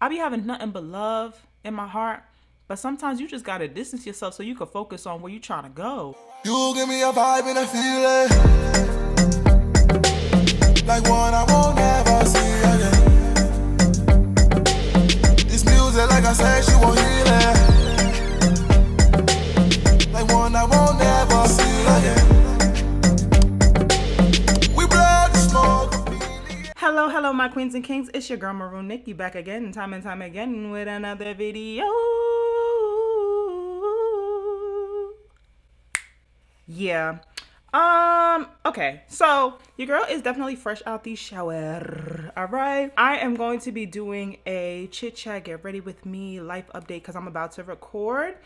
I be having nothing but love in my heart, but sometimes you just gotta distance yourself so you can focus on where you trying to go. You give me a vibe and a feeling like one I won't ever see again. This music, like I said, she won't heal it. Like one I won't ever see again. We blow the smoke. Hello, my queens and kings. It's your girl Maroon Nikki back again and time again with another video. Yeah. Okay, so your girl is definitely fresh out the shower. All right, I am going to be doing a chit chat get ready with me life update because I'm about to record.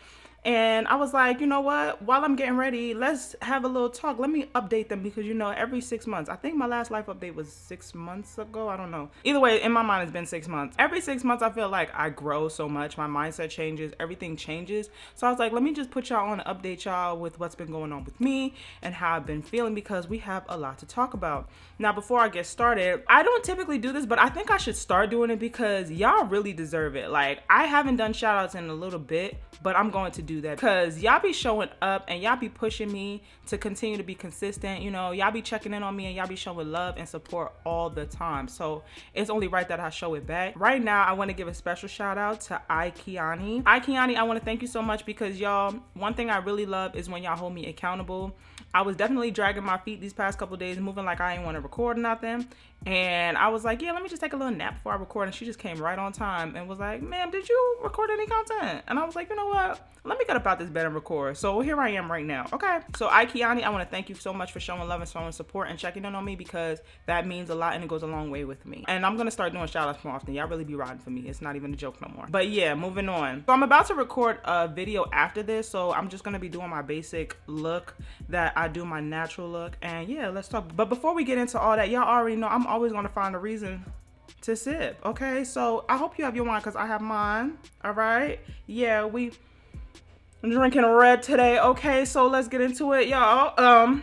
And I was like, you know what? While I'm getting ready, let's have a little talk. Let me update them because, every 6 months. I think my last life update was 6 months ago. I don't know. Either way, in my mind, it's been 6 months. Every 6 months, I feel like I grow so much. My mindset changes. Everything changes. So I was like, let me just put y'all on and update y'all with what's been going on with me and how I've been feeling because we have a lot to talk about. Now, before I get started, I don't typically do this, but I think I should start doing it because y'all really deserve it. Like, I haven't done shout outs in a little bit, but I'm going to do that because y'all be showing up and y'all be pushing me to continue to be consistent. Y'all be checking in on me and y'all be showing love and support all the time. So it's only right that I show it back. Right now, I want to give a special shout out to Kiani. Kiani, I want to thank you so much because y'all, one thing I really love is when y'all hold me accountable. I was definitely dragging my feet these past couple days, moving like I didn't want to record nothing. And I was like, yeah, let me just take a little nap before I record. And she just came right on time and was like, ma'am, did you record any content? And I was like, you know what? Let me get up out this bed and record. So here I am right now. Okay. So Kiani, I want to thank you so much for showing love and showing support and checking in on me because that means a lot and it goes a long way with me. And I'm going to start doing shout outs more often. Y'all really be riding for me. It's not even a joke no more. But yeah, moving on. So I'm about to record a video after this. So I'm just going to be doing my basic look that I do, my natural look. And yeah, let's talk. But before we get into all that, y'all already know I'm always going to find a reason to sip. Okay. So I hope you have your wine because I have mine. All right. Yeah, I'm drinking red today. Okay, so let's get into it, y'all.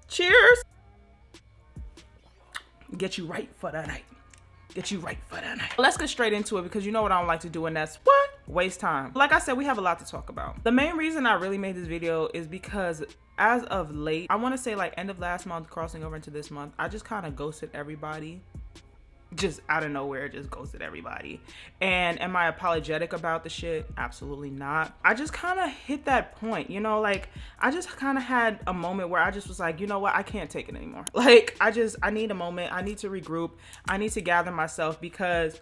Cheers. Get you right for that night. Get you right for that night. Let's get straight into it because you know what I don't like to do, and that's what? Waste time. Like I said, we have a lot to talk about. The main reason I really made this video is because as of late, I want to say like end of last month, crossing over into this month, I just kind of ghosted everybody. Just out of nowhere, just ghosted everybody. And am I apologetic about the shit? Absolutely not. I just kind of hit that point, like I just kind of had a moment where I just was like, you know what? I can't take it anymore. Like I need a moment. I need to regroup. I need to gather myself because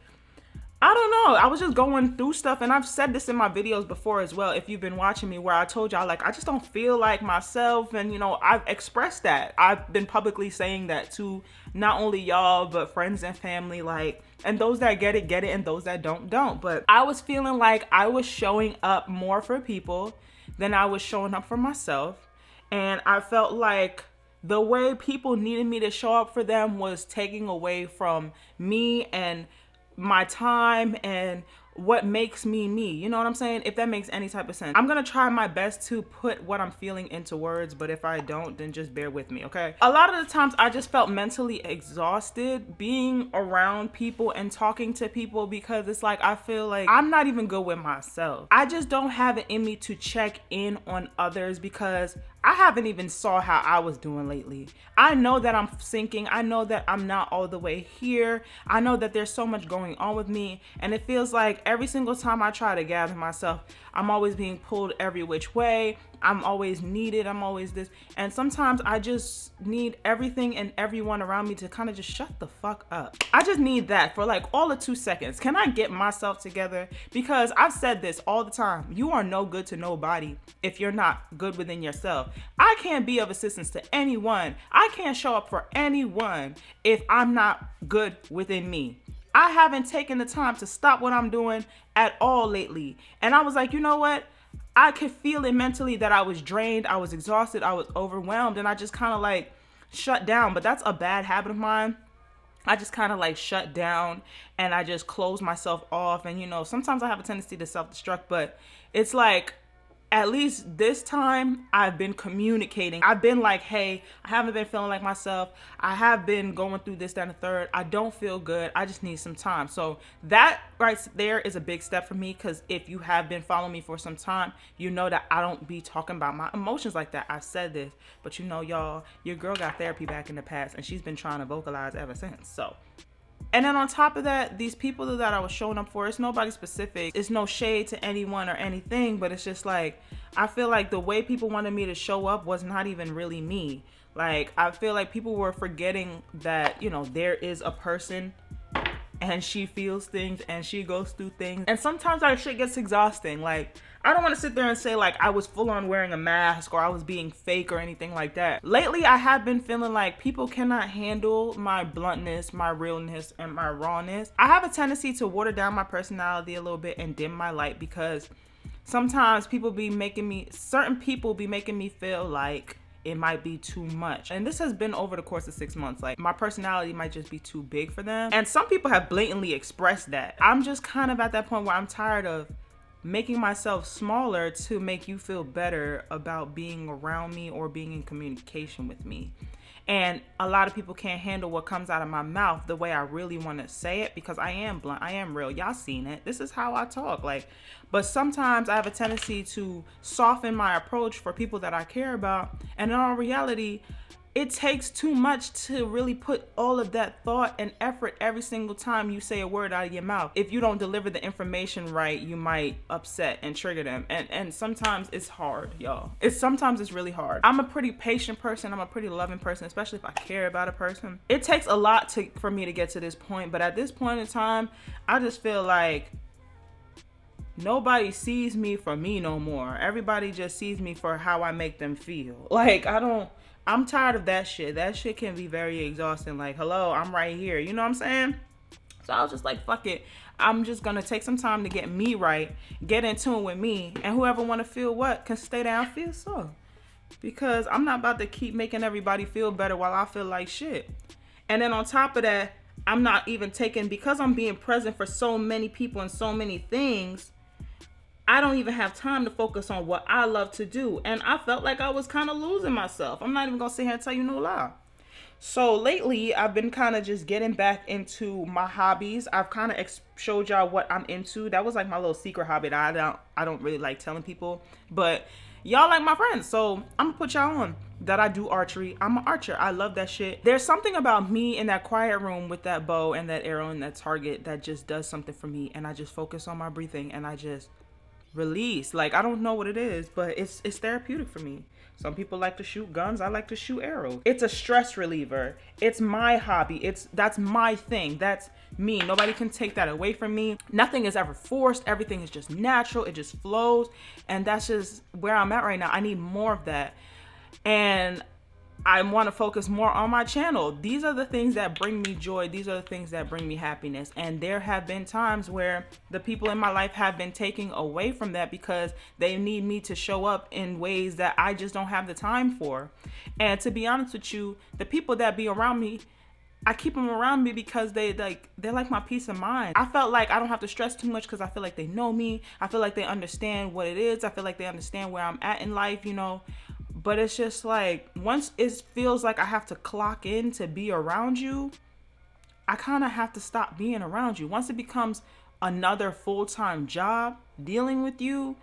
I don't know. I was just going through stuff, and I've said this in my videos before as well. If you've been watching me, where I told y'all like I just don't feel like myself, and I've expressed that. I've been publicly saying that to not only y'all but friends and family, like, and those that get it, and those that don't. But I was feeling like I was showing up more for people than I was showing up for myself, and I felt like the way people needed me to show up for them was taking away from me and my time and what makes me me. You know what I'm saying? If that makes any type of sense. I'm gonna try my best to put what I'm feeling into words, but if I don't, then just bear with me, okay? A lot of the times I just felt mentally exhausted being around people and talking to people because it's like I feel like I'm not even good with myself. I just don't have it in me to check in on others because I haven't even saw how I was doing lately. I know that I'm sinking. I know that I'm not all the way here. I know that there's so much going on with me. And it feels like every single time I try to gather myself, I'm always being pulled every which way. I'm always needed. I'm always this. And sometimes I just need everything and everyone around me to kind of just shut the fuck up. I just need that for like all of 2 seconds. Can I get myself together? Because I've said this all the time. You are no good to nobody if you're not good within yourself. I can't be of assistance to anyone. I can't show up for anyone if I'm not good within me. I haven't taken the time to stop what I'm doing at all lately. And I was like, you know what? I could feel it mentally that I was drained, I was exhausted, I was overwhelmed, and I just kind of like shut down. But that's a bad habit of mine. I just kind of like shut down and I just close myself off. And sometimes I have a tendency to self-destruct, but it's like at least this time I've been communicating. I've been like, hey, I haven't been feeling like myself. I have been going through this, that, and the third. I don't feel good. I just need some time. So that right there is a big step for me, because if you have been following me for some time, you know that I don't be talking about my emotions like that. I've said this, but you know, y'all, your girl got therapy back in the past, and she's been trying to vocalize ever since. So, and then on top of that, these people that I was showing up for, it's nobody specific. It's no shade to anyone or anything, but it's just like, I feel like the way people wanted me to show up was not even really me. Like, I feel like people were forgetting that, you know, there is a person and she feels things and she goes through things. And sometimes that shit gets exhausting. Like, I don't want to sit there and say like I was full on wearing a mask or I was being fake or anything like that. Lately, I have been feeling like people cannot handle my bluntness, my realness, and my rawness. I have a tendency to water down my personality a little bit and dim my light, because sometimes certain people be making me feel like it might be too much. And this has been over the course of 6 months. Like, my personality might just be too big for them. And some people have blatantly expressed that. I'm just kind of at that point where I'm tired of making myself smaller to make you feel better about being around me or being in communication with me. And a lot of people can't handle what comes out of my mouth the way I really want to say it, because I am blunt, I am real. Y'all seen it. This is how I talk. Like, but sometimes I have a tendency to soften my approach for people that I care about. And in all reality, it takes too much to really put all of that thought and effort every single time you say a word out of your mouth. If you don't deliver the information right, you might upset and trigger them. And sometimes it's hard, y'all. Sometimes it's really hard. I'm a pretty patient person. I'm a pretty loving person, especially if I care about a person. It takes a lot for me to get to this point. But at this point in time, I just feel like nobody sees me for me no more. Everybody just sees me for how I make them feel. Like, I'm tired of that shit. That shit can be very exhausting. Like, hello, I'm right here. You know what I'm saying? So I was just like, fuck it. I'm just going to take some time to get me right, get in tune with me, and whoever want to feel what can stay down, feel so. Because I'm not about to keep making everybody feel better while I feel like shit. And then on top of that, I'm not even because I'm being present for so many people and so many things, I don't even have time to focus on what I love to do. And I felt like I was kind of losing myself. I'm not even going to sit here and tell you no lie. So lately, I've been kind of just getting back into my hobbies. I've kind of showed y'all what I'm into. That was like my little secret hobby that I don't really like telling people. But y'all like my friends. So I'm going to put y'all on that I do archery. I'm an archer. I love that shit. There's something about me in that quiet room with that bow and that arrow and that target that just does something for me. And I just focus on my breathing and I just release. Like, I don't know what it is, but it's therapeutic for me. Some people like to shoot guns. I like to shoot arrows. It's a stress reliever. It's my hobby. That's my thing. That's me. Nobody can take that away from me. Nothing is ever forced. Everything is just natural. It just flows. And that's just where I'm at right now. I need more of that. And I want to focus more on my channel. These are the things that bring me joy. These are the things that bring me happiness. And there have been times where the people in my life have been taking away from that because they need me to show up in ways that I just don't have the time for. And to be honest with you, the people that be around me, I keep them around me because they're like my peace of mind. I felt like I don't have to stress too much because I feel like they know me. I feel like they understand what it is. I feel like they understand where I'm at in life, you know. But it's just like, once it feels like I have to clock in to be around you, I kind of have to stop being around you. Once it becomes another full-time job dealing with you,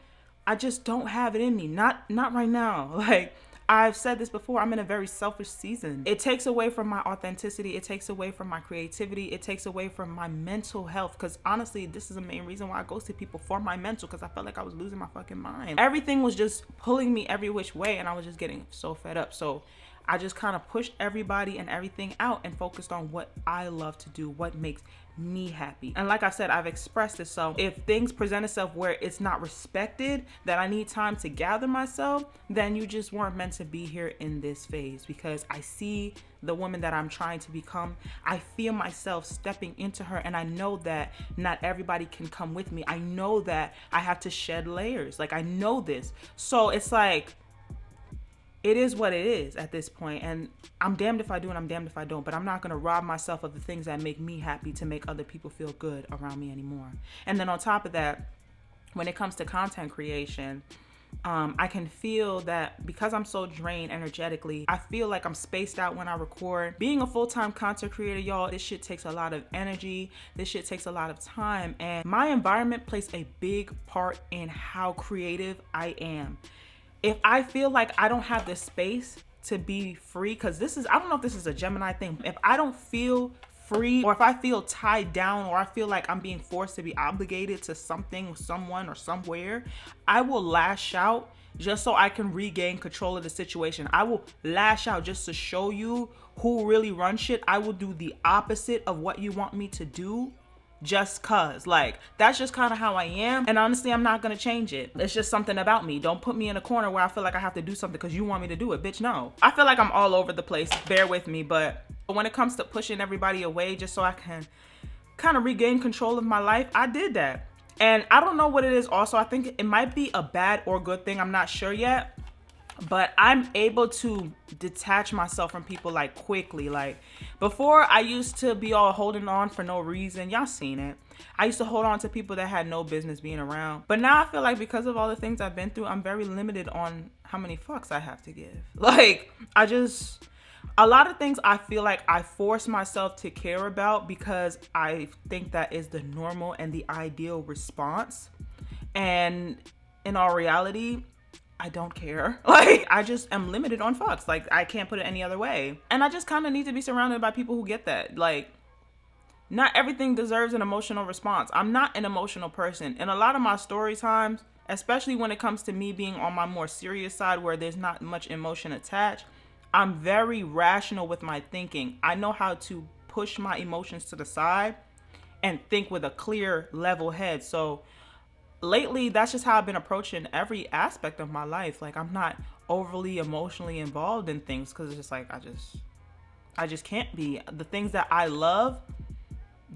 I just don't have it in me. Not right now. Like, I've said this before, I'm in a very selfish season. It takes away from my authenticity. It takes away from my creativity. It takes away from my mental health. Because honestly, this is the main reason why I go see people, for my mental, because I felt like I was losing my fucking mind. Everything was just pulling me every which way and I was just getting so fed up. So I just kind of pushed everybody and everything out and focused on what I love to do, what makes me happy. And like I said, I've expressed this. So if things present itself where it's not respected, that I need time to gather myself, then you just weren't meant to be here in this phase, because I see the woman that I'm trying to become. I feel myself stepping into her, and I know that not everybody can come with me. I know that I have to shed layers. Like, I know this. So it's like, it is what it is at this point, and I'm damned if I do and I'm damned if I don't, but I'm not going to rob myself of the things that make me happy to make other people feel good around me anymore. And then on top of that, when it comes to content creation, I can feel that because I'm so drained energetically, I feel like I'm spaced out when I record. Being a full-time content creator, y'all, this shit takes a lot of energy. This shit takes a lot of time. And my environment plays a big part in how creative I am. If I feel like I don't have the space to be free, because I don't know if this is a Gemini thing. If I don't feel free, or if I feel tied down, or I feel like I'm being forced to be obligated to something, someone, or somewhere, I will lash out just so I can regain control of the situation. I will lash out just to show you who really runs shit. I will do the opposite of what you want me to do just cause. Like, that's just kind of how I am. And honestly, I'm not gonna change it. It's just something about me. Don't put me in a corner where I feel like I have to do something because you want me to do it. Bitch, no. I feel like I'm all over the place. Bear with me. But when it comes to pushing everybody away just so I can kind of regain control of my life, I did that. And I don't know what it is also. I think it might be a bad or good thing. I'm not sure yet. But I'm able to detach myself from people like quickly. Like, before, I used to be all holding on for no reason. Y'all seen it. I used to hold on to people that had no business being around. But now I feel like because of all the things I've been through, I'm very limited on how many fucks I have to give. Like, a lot of things I feel like I force myself to care about because I think that is the normal and the ideal response. And in all reality, I don't care. Like, I just am limited on fucks. Like, I can't put it any other way. And I just kind of need to be surrounded by people who get that. Like, not everything deserves an emotional response. I'm not an emotional person. And a lot of my story times, especially when it comes to me being on my more serious side where there's not much emotion attached, I'm very rational with my thinking. I know how to push my emotions to the side and think with a clear, level head. So lately, that's just how I've been approaching every aspect of my life. Like, I'm not overly emotionally involved in things because it's just like, I just can't be. The things that I love,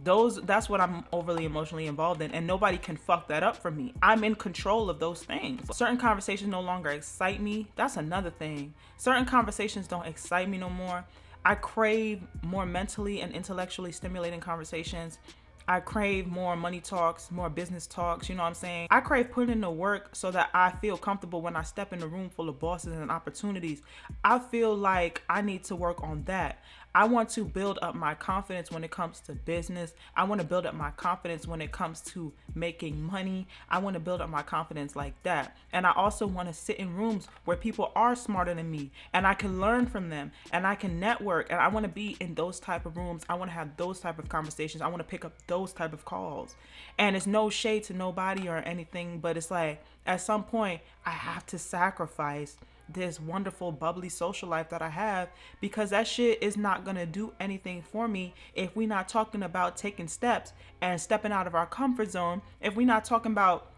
that's what I'm overly emotionally involved in, and nobody can fuck that up for me. I'm in control of those things. Certain conversations no longer excite me. That's another thing. Certain conversations don't excite me no more. I crave more mentally and intellectually stimulating conversations. I crave more money talks, more business talks, you know what I'm saying? I crave putting in the work so that I feel comfortable when I step in a room full of bosses and opportunities. I feel like I need to work on that. I want to build up my confidence when it comes to business. I want to build up my confidence when it comes to making money. I want to build up my confidence like that. And I also want to sit in rooms where people are smarter than me and I can learn from them and I can network, and I want to be in those type of rooms. I want to have those type of conversations. I want to pick up those type of calls. And it's no shade to nobody or anything, but it's like at some point I have to sacrifice this wonderful bubbly social life that I have, because that shit is not gonna do anything for me if we're not talking about taking steps and stepping out of our comfort zone, if we're not talking about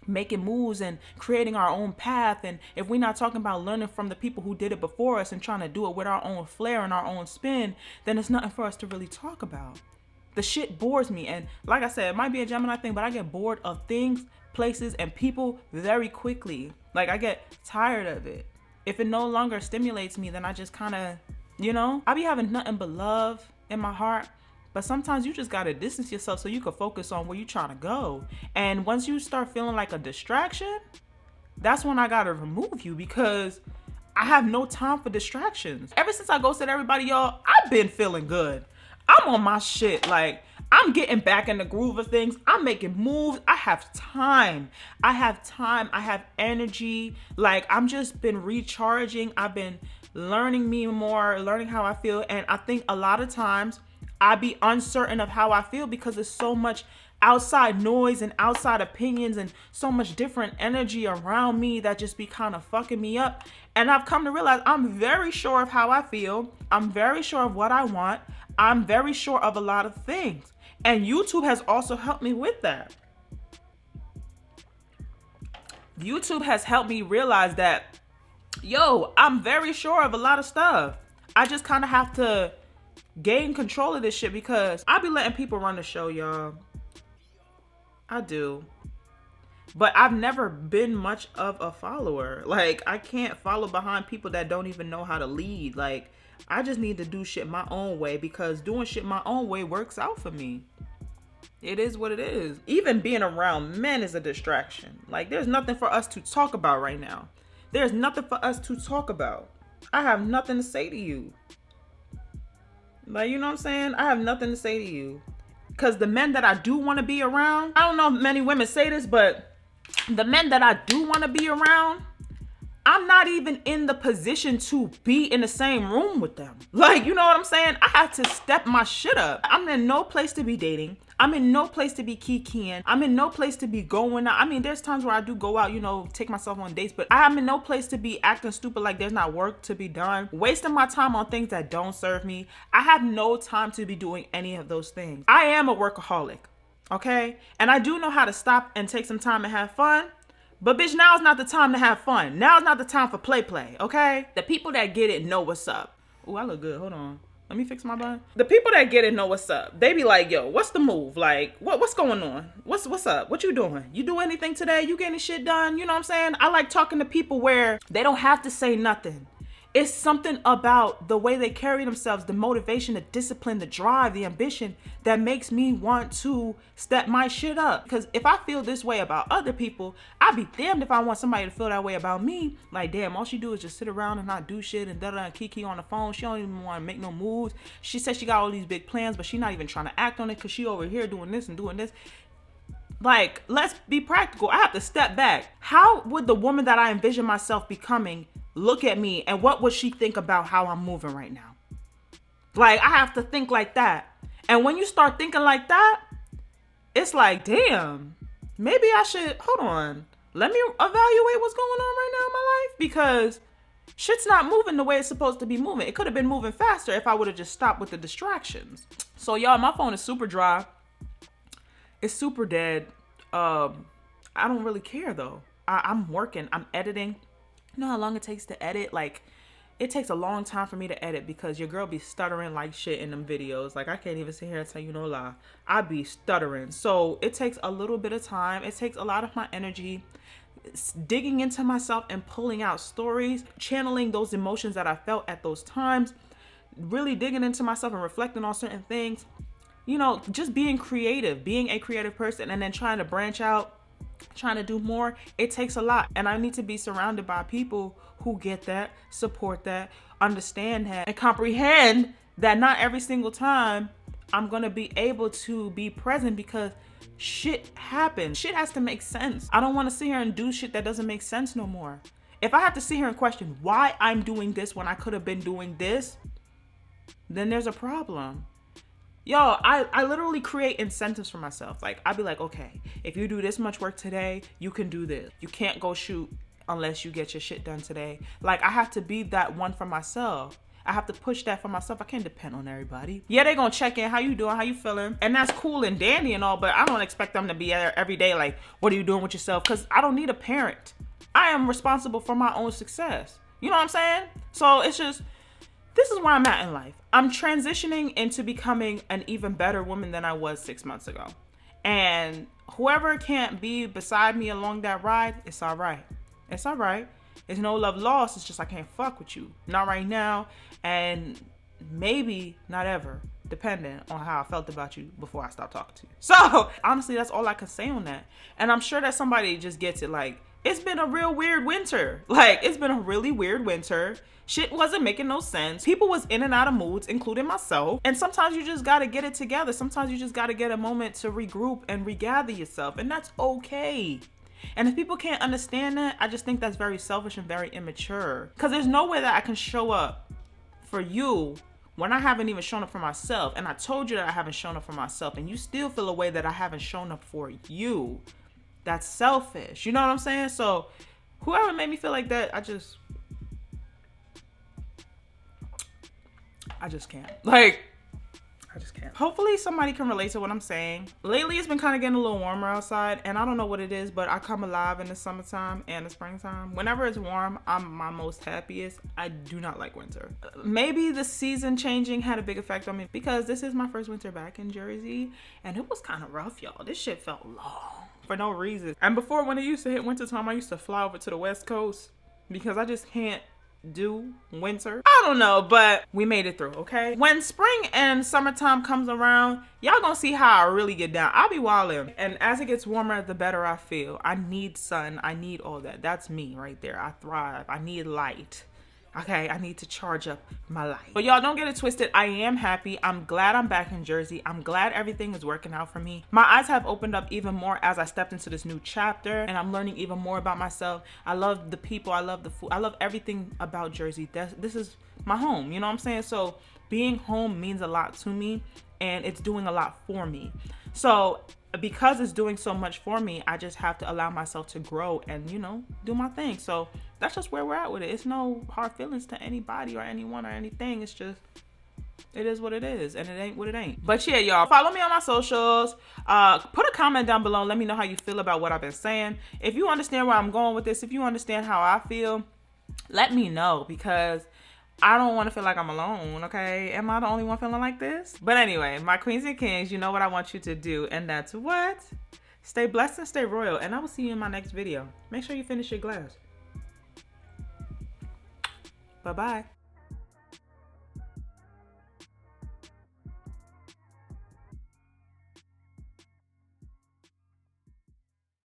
making moves and creating our own path, and if we're not talking about learning from the people who did it before us and trying to do it with our own flair and our own spin, then it's nothing for us to really talk about. The shit bores me. And like I said, it might be a Gemini thing, but I get bored of things, places, and people very quickly. Like, I get tired of it. If it no longer stimulates me, then I just kind of, I be having nothing but love in my heart. But sometimes you just got to distance yourself so you can focus on where you're trying to go. And once you start feeling like a distraction, that's when I got to remove you, because I have no time for distractions. Ever since I ghosted everybody, y'all, I've been feeling good. I'm on my shit. Like, I'm getting back in the groove of things. I'm making moves. I have time. I have energy. Like, I'm just been recharging. I've been learning me more, learning how I feel. And I think a lot of times I be uncertain of how I feel because there's so much outside noise and outside opinions and so much different energy around me that just be kind of fucking me up. And I've come to realize I'm very sure of how I feel. I'm very sure of what I want. I'm very sure of a lot of things. And YouTube has also helped me with that. YouTube has helped me realize that, I'm very sure of a lot of stuff. I just kind of have to gain control of this shit because I be letting people run the show, y'all. I do. But I've never been much of a follower. Like, I can't follow behind people that don't even know how to lead. Like, I just need to do shit my own way because doing shit my own way works out for me. It is what it is. Even being around men is a distraction. Like, there's nothing for us to talk about right now. There's nothing for us to talk about. I have nothing to say to you. Like, you know what I'm saying? I have nothing to say to you. Because the men that I do want to be around, I don't know if many women say this, but the men that I do want to be around, I'm not even in the position to be in the same room with them. Like, you know what I'm saying? I have to step my shit up. I'm in no place to be dating. I'm in no place to be kikiing. I'm in no place to be going out. I mean, there's times where I do go out, you know, take myself on dates, but I'm in no place to be acting stupid like there's not work to be done, wasting my time on things that don't serve me. I have no time to be doing any of those things. I am a workaholic, okay? And I do know how to stop and take some time and have fun. But bitch, now is not the time to have fun. Now is not the time for play, okay? The people that get it know what's up. Ooh, I look good. Hold on. Let me fix my bun. The people that get it know what's up. They be like, yo, what's the move? Like, what's going on? What's up? What you doing? You do anything today? You getting shit done? You know what I'm saying? I like talking to people where they don't have to say nothing. It's something about the way they carry themselves, the motivation, the discipline, the drive, the ambition that makes me want to step my shit up. Because if I feel this way about other people, I'd be damned if I want somebody to feel that way about me. Like, damn, all she do is just sit around and not do shit and da-da and kiki on the phone. She don't even want to make no moves. She said she got all these big plans, but she not even trying to act on it because she over here doing this and doing this. Like, let's be practical. I have to step back. How would the woman that I envision myself becoming look at me, and what would she think about how I'm moving right now? Like, I have to think like that. And when you start thinking like that, it's like, damn, maybe I should, hold on, let me evaluate what's going on right now in my life, because shit's not moving the way it's supposed to be moving. It could have been moving faster if I would have just stopped with the distractions. So y'all, my phone is super dry. It's super dead. I don't really care though. I'm working, I'm editing. You know how long it takes to edit? Like, it takes a long time for me to edit because your girl be stuttering like shit in them videos. Like, I can't even sit here and tell you no lie. I be stuttering. So it takes a little bit of time. It takes a lot of my energy digging into myself and pulling out stories, channeling those emotions that I felt at those times, really digging into myself and reflecting on certain things. You know, just being creative, being a creative person, and then trying to branch out, trying to do more. It takes a lot, and I need to be surrounded by people who get that, support that, understand that, and comprehend that not every single time I'm gonna be able to be present, because shit happens. Shit has to make sense. I don't want to sit here and do shit that doesn't make sense no more. If I have to sit here and question why I'm doing this when I could have been doing this, then there's a problem. Yo, I literally create incentives for myself. Like, I'd be like, okay, if you do this much work today, you can do this. You can't go shoot unless you get your shit done today. Like, I have to be that one for myself. I have to push that for myself. I can't depend on everybody. Yeah, they gonna check in. How you doing? How you feeling? And that's cool and dandy and all, but I don't expect them to be there every day like, what are you doing with yourself? Because I don't need a parent. I am responsible for my own success. You know what I'm saying? So it's just, this is where I'm at in life. I'm transitioning into becoming an even better woman than I was 6 months ago. And whoever can't be beside me along that ride, it's all right. It's all right. There's no love lost. It's just I can't fuck with you. Not right now. And maybe not ever, depending on how I felt about you before I stopped talking to you. So honestly, that's all I can say on that. And I'm sure that somebody just gets it. Like, it's been a real weird winter. Like, it's been a really weird winter. Shit wasn't making no sense. People was in and out of moods, including myself. And sometimes you just gotta get it together. Sometimes you just gotta get a moment to regroup and regather yourself. And that's okay. And if people can't understand that, I just think that's very selfish and very immature. Because there's no way that I can show up for you when I haven't even shown up for myself. And I told you that I haven't shown up for myself. And you still feel a way that I haven't shown up for you. That's selfish. You know what I'm saying? So whoever made me feel like that, I just can't. Like, I just can't. Hopefully somebody can relate to what I'm saying. Lately, it's been kind of getting a little warmer outside, and I don't know what it is, but I come alive in the summertime and the springtime. Whenever it's warm, I'm my most happiest. I do not like winter. Maybe the season changing had a big effect on me, because this is my first winter back in Jersey, and it was kind of rough, y'all. This shit felt long for no reason. And before, when it used to hit wintertime, I used to fly over to the West Coast, because I just can't do winter. I don't know, but we made it through, okay? When spring and summertime comes around, y'all gonna see how I really get down. I'll be wildin'. And as it gets warmer, the better I feel. I need sun. I need all that. That's me right there. I thrive. I need light. Okay, I need to charge up my life. But y'all don't get it twisted. I am happy. I'm glad I'm back in Jersey. I'm glad everything is working out for me. My eyes have opened up even more as I stepped into this new chapter, and I'm learning even more about myself. I love the people. I love the food. I love everything about Jersey. This is my home. You know what I'm saying? So being home means a lot to me, and it's doing a lot for me. So because it's doing so much for me, I just have to allow myself to grow and, you know, do my thing. So that's just where we're at with it. It's no hard feelings to anybody or anyone or anything. It's just, it is what it is, and it ain't what it ain't. But yeah, y'all, follow me on my socials. Put a comment down below. Let me know how you feel about what I've been saying. If you understand where I'm going with this, if you understand how I feel, let me know, because I don't want to feel like I'm alone, okay? Am I the only one feeling like this? But anyway, my queens and kings, you know what I want you to do, and that's what? Stay blessed and stay royal, and I will see you in my next video. Make sure you finish your glass. Bye-bye.